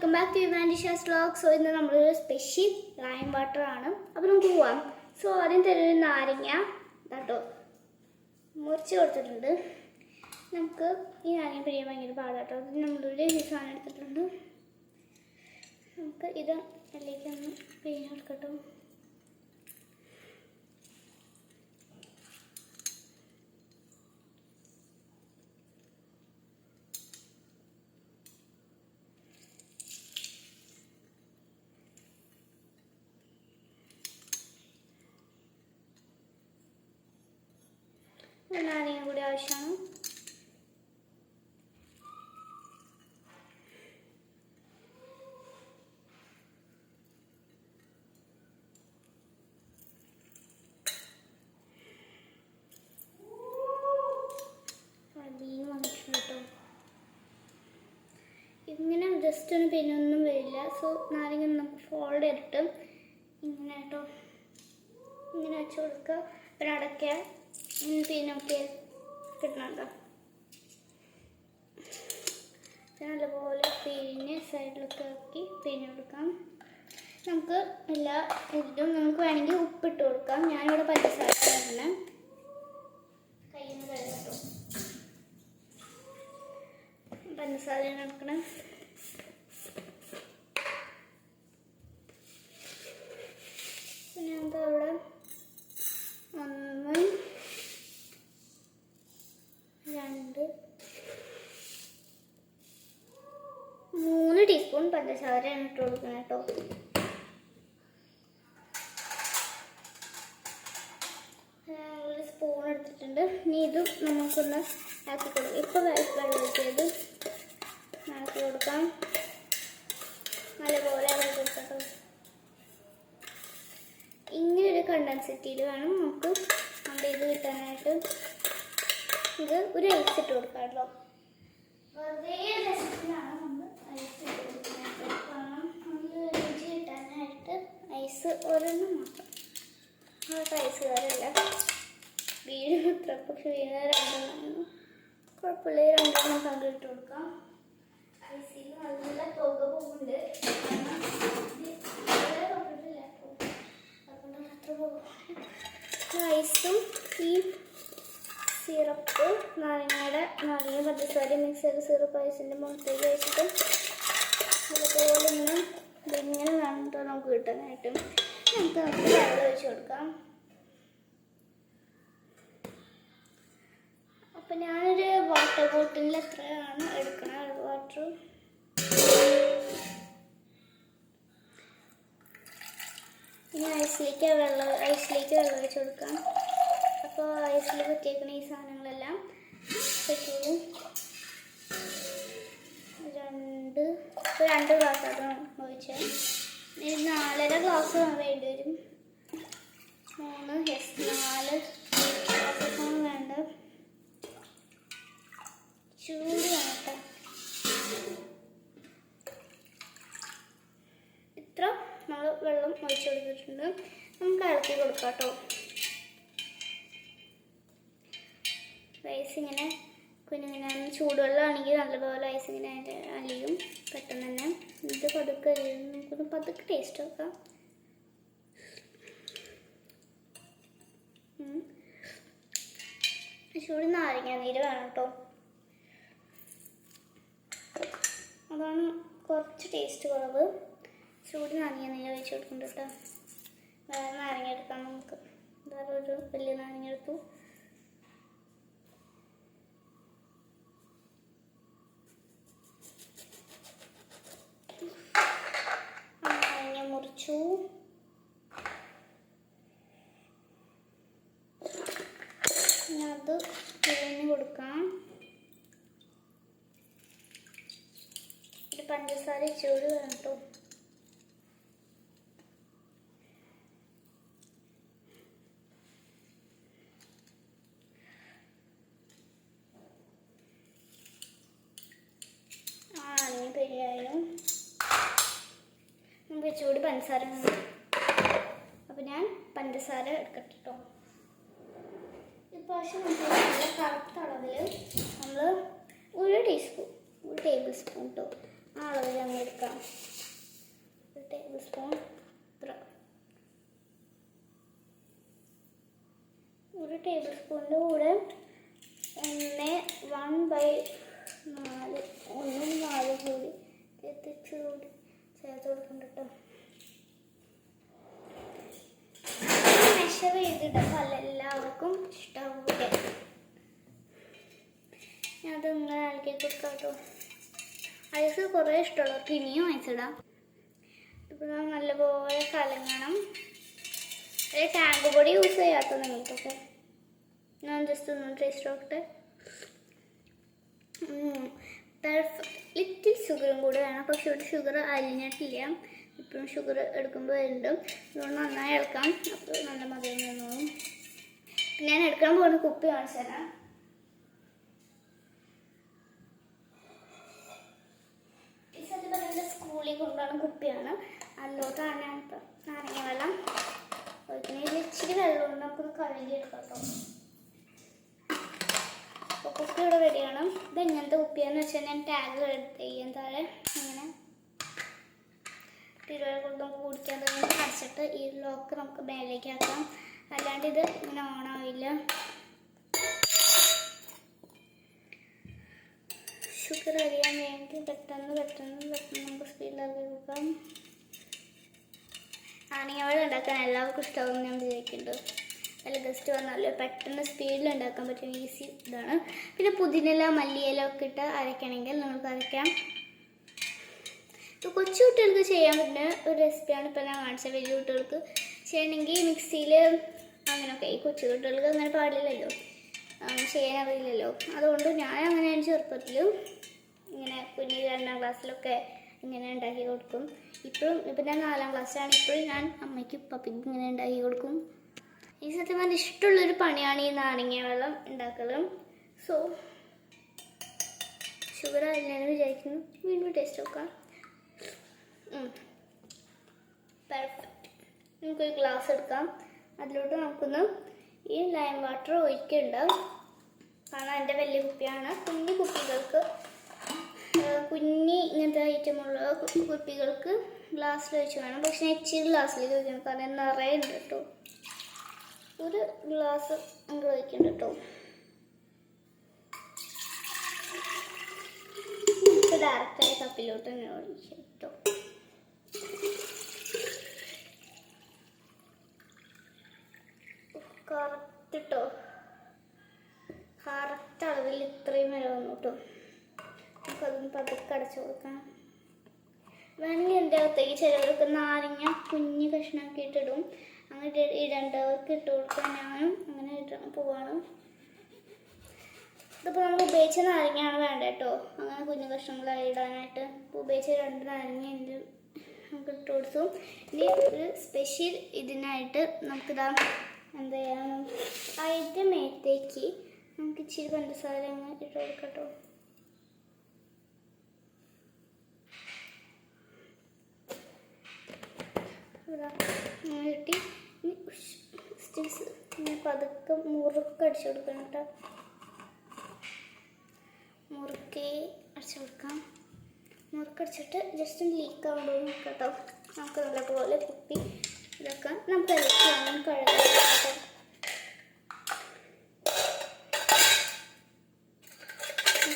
Welcome back to ഇവാൻഡിഷാസ് vlog. So ഇന്ന് നമ്മളൊരു സ്പെഷ്യൽ ലൈം വാട്ടർ ആണ്. അപ്പോൾ നമുക്ക് പോവാം. സോ ആദ്യം തരുന്ന നാരങ്ങ കേട്ടോ മുറിച്ച് കൊടുത്തിട്ടുണ്ട്. നമുക്ക് ഈ നാരങ്ങ പിഴിയാൻ ഭയങ്കര പാടാട്ടോ. അത് നമ്മളൊരു സാധനം എടുത്തിട്ടുണ്ട്. നമുക്ക് ഇത് അതിലേക്കൊന്ന് പിഴിഞ്ഞ് കൊടുക്കട്ടോ. നാരങ്ങ കൂടി ആവശ്യമാണ്. ഇങ്ങനെ ജസ്റ്റ് ഒന്ന് പിന്നൊന്നും വരില്ല. സോ നാരങ്ങ നമുക്ക് ഫോൾഡ് ചെയ്തിട്ട് ഇങ്ങനെ കേട്ടോ ഇങ്ങനെ വെച്ച് കൊടുക്കുക. പിന്നെ അടയ്ക്കുക. പിന്നൊക്കെ കിട്ടണുണ്ടോ നല്ലപോലെ പിഴിഞ്ഞ് സൈഡിലൊക്കെ ആക്കി പിഴിഞ്ഞ് കൊടുക്കാം. നമുക്ക് എല്ലാ ഇതും നമുക്ക് വേണമെങ്കിൽ ഉപ്പിട്ട് കൊടുക്കാം. ഞാനിവിടെ പഞ്ചസാര തന്നെ കയ്യിൽ നിന്ന് കഴിയട്ടോ. പഞ്ചസാര എടുക്കണം. പിന്നെ നമുക്ക് അവിടെ 1 2 3 ടീസ്പൂൺ പഞ്ചസാര ഇട്ട് കൊടുക്കണം കേട്ടോ. ഒരു സ്പൂൺ എടുത്തിട്ടുണ്ട്. ഇനി ഇതും നമുക്കൊന്ന് ആക്കി കൊടുക്കാം. ഇപ്പോൾ വെള്ളം ചെയ്ത് ആക്കി കൊടുക്കാം. നല്ലപോലെ ആക്കി കൊടുക്കട്ടോ. ഇങ്ങനൊരു കണ്ടൻസിറ്റിയിൽ വേണം നമുക്ക് നമ്മുടെ ഇത് കിട്ടാനായിട്ട്. ഇത് ഒരു ഐസ് ഇട്ട് കൊടുക്കാം കേട്ടോ. വെറുതെ രസത്തിലാണ് നമ്മൾ ഐസ് ഇട്ട് കൊടുക്കുന്നത്. കാരണം നമ്മൾ രുചി കിട്ടാനായിട്ട് ഐസ് ഒരെണ്ണം മാത്രം. അതൊക്കെ ഐസ് കയറില്ല വീട് അത്ര. പക്ഷെ വീട് 2 കുഴപ്പമില്ല. 2 പങ്ക് ഇട്ട് കൊടുക്കാം. ഐസിൽ നല്ല തുക പോകുന്നുണ്ട്. ഐസും ഈ സിറപ്പ് നാരങ്ങ പഞ്ചസാര മിക്സ് ചെയ്ത് സിറപ്പ് ഐസിൻ്റെ മുഖത്തേക്ക് വെച്ചിട്ട് അതുപോലെ ഇങ്ങനെ വേണം നമുക്ക് കിട്ടാനായിട്ട്. നമുക്ക് വെള്ളം ഒഴിച്ച് കൊടുക്കാം. അപ്പം ഞാനൊരു വാട്ടർ ബോട്ടിലിൽ എത്രയാണ് എടുക്കണം വാട്ടർ. ഇനി ഐസിലേക്ക് വെള്ളം ഒഴിച്ച് കൊടുക്കാം. അപ്പോൾ ഐസിൽ പറ്റിയേക്കണ ഈ സാധനങ്ങളെല്ലാം പറ്റുള്ളൂ. 2 ഗ്ലാസ്സാണ് ഒഴിച്ചത്. 4.5 ഗ്ലാസ് വേണ്ടി വരും. 4 ഗ്ലാസ്സാണ് വേണ്ട. ചൂട് വേണം. ഇത്ര നമ്മൾ വെള്ളം ഒഴിച്ചു കൊടുത്തിട്ടുണ്ട്. നമുക്ക് ഇളക്കി കൊടുക്കാം കേട്ടോ. ഐസ് ഇങ്ങനെ കുഞ്ഞിങ്ങനെ ചൂടുവെള്ളമാണെങ്കിൽ നല്ലപോലെ ഐസ് ഇങ്ങനെ അലിയും പെട്ടെന്ന് തന്നെ. ഇത് പതുക്കെ നമുക്കൊന്ന് പതുക്കെ ടേസ്റ്റ് നോക്കാം. ചൂട് നാരങ്ങ നീര് വേണം കേട്ടോ. അതാണ് കുറച്ച് ടേസ്റ്റ് കുറവ്. ചൂട് നാരങ്ങ നീര് ഒഴിച്ച് കൊടുക്കുന്നുണ്ട് കേട്ടോ. വേറെ നാരങ്ങ എടുക്കാം നമുക്ക്. വേറെ ഒരു വലിയ നാരങ്ങ എടുത്തു. നാരങ്ങ മുറിച്ചു. അത് പിഴിഞ്ഞ് കൊടുക്കാം. ഒരു പഞ്ചസാര ചൂട് വേണം കേട്ടോ. പിഴിയായിരുന്നു. നമുക്ക് ചൂട് പഞ്ചസാര. അപ്പം ഞാൻ പഞ്ചസാര എടുക്കട്ടെ കേട്ടോ. ഇപ്രാവശ്യം നമുക്ക് നല്ല കറുത്ത അളവിൽ നമ്മൾ 1 ടേബിൾ സ്പൂൺ കേട്ടോ ആ അളവിൽ അങ്ങ് എടുക്കാം. ടേബിൾ സ്പൂണിൻ്റെ കൂടെ 1/4 1/4 കൂടി കൂടി ചേർത്ത് കൊടുക്കുന്നുണ്ട് കേട്ടോ. മെഷർ ചെയ്തിട്ട് പല എല്ലാവർക്കും ഇഷ്ടമാവൂലേ. ഞാനത് ഇങ്ങനെ ഇളക്കി കൊടുക്കാം കേട്ടോ. ഐസ് കുറേ ഇഷ്ടമുള്ളവർക്ക് ഇനിയും ഐസ് ഇടാം. ഇപ്പോൾ നല്ലപോലെ കലങ്ങണം. ടാങ്ക് പൊടി യൂസ് ചെയ്യാത്ത നിങ്ങൾക്കൊക്കെ ഞാൻ ജസ്റ്റ് ഒന്ന് ടേസ്റ്റ് നോക്കട്ടെ. ലിറ്റിൽ ഷുഗറും കൂടെ വേണം, പക്ഷെ ഇവിടെ ഷുഗർ അരിഞ്ഞിട്ടില്ല. ഇപ്പോഴും ഷുഗർ എടുക്കുമ്പോൾ വരുന്നുണ്ട്. അതുകൊണ്ട് നന്നായി ഇളക്കാം. അപ്പോൾ നല്ല മധുരം തോന്നും. ഞാൻ എടുക്കാൻ പോകുന്ന കുപ്പി കാണിച്ചു തരാം. ഈ സത്യം പറയുന്നത് സ്കൂളിൽ കൊണ്ടുപോകുന്ന കുപ്പിയാണ്. അതിലോട്ടാണ് ഞാൻ ഇപ്പം നാരങ്ങ വെള്ളം ഒഴിക്കുന്നത്. ഇച്ചിരി വെള്ളം കൊണ്ട് നമുക്കൊന്ന് കഴുകി എടുക്കാം കേട്ടോ. അപ്പോൾ കുപ്പി ഇവിടെ റെഡിയാണ്. ഇത് എങ്ങനത്തെ കുപ്പിയാന്ന് വെച്ചാൽ ഞാൻ ടാഗ് ചെയ്യാൻ താഴെ ഇങ്ങനെ തിരുവല്ല കൊണ്ട് നമുക്ക് കുടിക്കാൻ അടച്ചിട്ട് ഈ ലോക്ക് നമുക്ക് മേലേക്ക് ആക്കാം. അല്ലാണ്ട് ഇത് ഇങ്ങനെ ഓണാവില്ല. ഷുഗർ അറിയാൻ വേണ്ടി പെട്ടെന്ന് നമുക്ക് സ്പീഡിലാക്കി കൊടുക്കാം. നാരങ്ങ വെള്ളം ഉണ്ടാക്കാൻ എല്ലാവർക്കും ഇഷ്ടമാകുമെന്ന് ഞാൻ വിചാരിക്കുന്നുണ്ട്. നല്ല ഗസ്റ്റ് വന്നാലും പെട്ടെന്ന് സ്പീഡിൽ ഉണ്ടാക്കാൻ പറ്റുന്ന ഈസി ഇതാണ്. പിന്നെ പുതിനയില മല്ലിയില ഒക്കെ ഇട്ട് അരയ്ക്കണമെങ്കിൽ നമുക്ക് അരയ്ക്കാം. ഇപ്പോൾ കൊച്ചു കുട്ടികൾക്ക് ചെയ്യാൻ പറ്റുന്ന ഒരു റെസിപ്പിയാണ് ഇപ്പോൾ ഞാൻ കാണിച്ചത്. വലിയ കുട്ടികൾക്ക് ചെയ്യണമെങ്കിൽ മിക്സിയിൽ അങ്ങനെയൊക്കെ. ഈ കൊച്ചു കുട്ടികൾക്ക് അങ്ങനെ പാടില്ലല്ലോ, ചെയ്യാൻ അറിയില്ലല്ലോ. അതുകൊണ്ട് ഞാൻ അങ്ങനെയാണ് ചെറുപ്പത്തിലും ഇങ്ങനെ കുഞ്ഞ് 2ാം ക്ലാസ്സിലൊക്കെ ഇങ്ങനെ ഉണ്ടാക്കി കൊടുക്കും. ഇപ്പം ഞാൻ 4ാം ക്ലാസ്സിലാണ്. ഇപ്പോഴും ഞാൻ അമ്മയ്ക്കും പപ്പയ്ക്കും ഇങ്ങനെ ഉണ്ടാക്കി കൊടുക്കും. ഈ സത്യം പറഞ്ഞാൽ ഇഷ്ടമുള്ളൊരു പണിയാണ് ഈ നാരങ്ങ വെള്ളം ഉണ്ടാക്കലും. സോ ഷുഗർ ആയില്ലെന്ന് വിചാരിക്കുന്നു. വീണ്ടും ടേസ്റ്റ് നോക്കാം. പെർഫെക്റ്റ്. നമുക്കൊരു ഗ്ലാസ് എടുക്കാം. അതിലോട്ട് നമുക്കൊന്ന് ഈ ലൈം വാട്ടർ ഒഴിക്കുന്നുണ്ട്. കാരണം എൻ്റെ വലിയ കുപ്പിയാണ്. കുഞ്ഞു കുപ്പികൾക്ക് ഇങ്ങനത്തെ ഐറ്റമുള്ള കുപ്പികൾക്ക് ഗ്ലാസ്സിൽ ഒഴിച്ച് വേണം. പക്ഷെ ഞാൻ ഇച്ചിരി ഗ്ലാസ്സിലേക്ക് ഒഴിക്കണം, കാരണം നിറയെ ഉണ്ട് കേട്ടോ. ഒരു ഗ്ലാസ് നമ്മൾ ഒഴിക്കുന്നുണ്ട് കേട്ടോ. ഡയറക്റ്റായി കപ്പിലോട്ട് തന്നെ ഒഴിക്കാം കേട്ടോ. കറക്റ്റ് കേട്ടോ, കറക്റ്റ് അളവിൽ ഇത്രയും വരെ വന്നു കേട്ടോ. നമുക്കതൊന്ന് പതുക്കെ അടച്ചു കൊടുക്കാം. വേണമെങ്കിൽ എൻ്റെ അകത്തേക്ക് ചിലവർക്ക് നാരങ്ങ കുഞ്ഞ് കഷ്ണമൊക്കെ ഇട്ടിടും. അങ്ങനെ ഇടേണ്ടവർക്ക് ഇട്ട് കൊടുക്കാൻ ഞാനും അങ്ങനെ ഇടാൻ പോവാണ്. ഇതിപ്പോൾ നമ്മൾ ഉപയോഗിച്ച നാരങ്ങയാണ് വേണ്ട കേട്ടോ, അങ്ങനെ കുഞ്ഞു കഷ്ണങ്ങളായി ഇടാനായിട്ട്. ഉപയോഗിച്ച 2 നാരങ്ങ നമുക്ക് ഇട്ട് കൊടുത്തു. ഇനി ഒരു സ്പെഷ്യൽ ഇതിനായിട്ട് നമുക്കിതാ എന്താ ചെയ്യാം, അതിൻ്റെ മേത്തേക്ക് നമുക്ക് ഇച്ചിരി പഞ്ചസാര അങ്ങനെ ഇട്ട് കൊടുക്കാം കേട്ടോ. കിട്ടി. ഇനി പതുക്കെ മുറുക്കെ അടിച്ചു കൊടുക്കണം കേട്ടോ. മുറുക്കെ അടിച്ചു കൊടുക്കാം. മുറുക്കടിച്ചിട്ട് ജസ്റ്റ് ലീക്ക് ആവുമ്പോൾ നോക്കാം കേട്ടോ. നമുക്ക് നല്ലപോലെ കുപ്പി ഇതൊക്കെ നമുക്ക് ഇറക്കി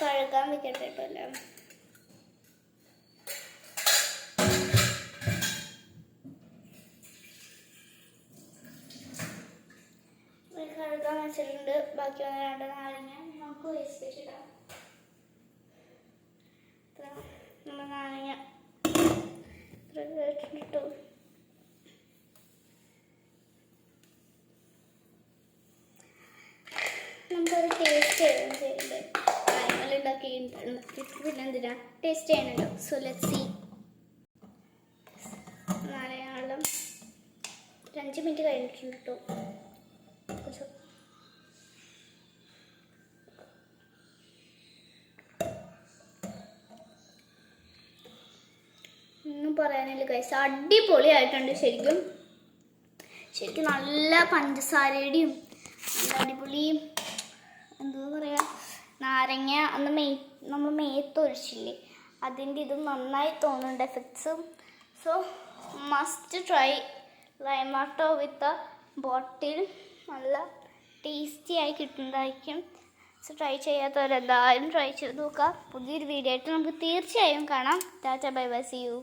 കഴുകാൻ വെക്കട്ടെ കേട്ടോ എല്ലാം. കഴുകാൻ വെച്ചിട്ടുണ്ട്. ബാക്കി 2 നാരങ്ങ നമുക്ക് വേസ്റ്റ് വെച്ചിടാം. നമ്മൾ നാരങ്ങ ഇട്ടു. നമുക്കത് ടേസ്റ്റ് ചെയ്യണ്ടേ. കാര്യങ്ങളുണ്ടാക്കി പിന്നെ എന്തിനാ ടേസ്റ്റ് ചെയ്യണല്ലോ. So let's see. നാരങ്ങ വെള്ളം 5 മിനിറ്റ് കഴിഞ്ഞിട്ടുണ്ട് കേട്ടോ. ഒന്നും പറയാനില്ല ഗൈസ്, അടിപൊളിയായിട്ടുണ്ട്. ശരിക്കും നല്ല പഞ്ചസാരയുടെയും നല്ല അടിപൊളി എന്താ പറയുക, നാരങ്ങ നമ്മൾ മേത്തൊഴിച്ചില്ലേ അതിൻ്റെ ഇതും നന്നായി തോന്നുന്നുണ്ട് effects. So must try lime water with a ബോട്ടിൽ. നല്ല ടേസ്റ്റി ആയി കിട്ടുന്നതായിരിക്കും. സോ ട്രൈ ചെയ്യാത്തവരെന്തായാലും ട്രൈ ചെയ്ത് നോക്കുക. പുതിയൊരു വീഡിയോ ആയിട്ട് നമുക്ക് തീർച്ചയായും കാണാം. Tata bye bye, see U.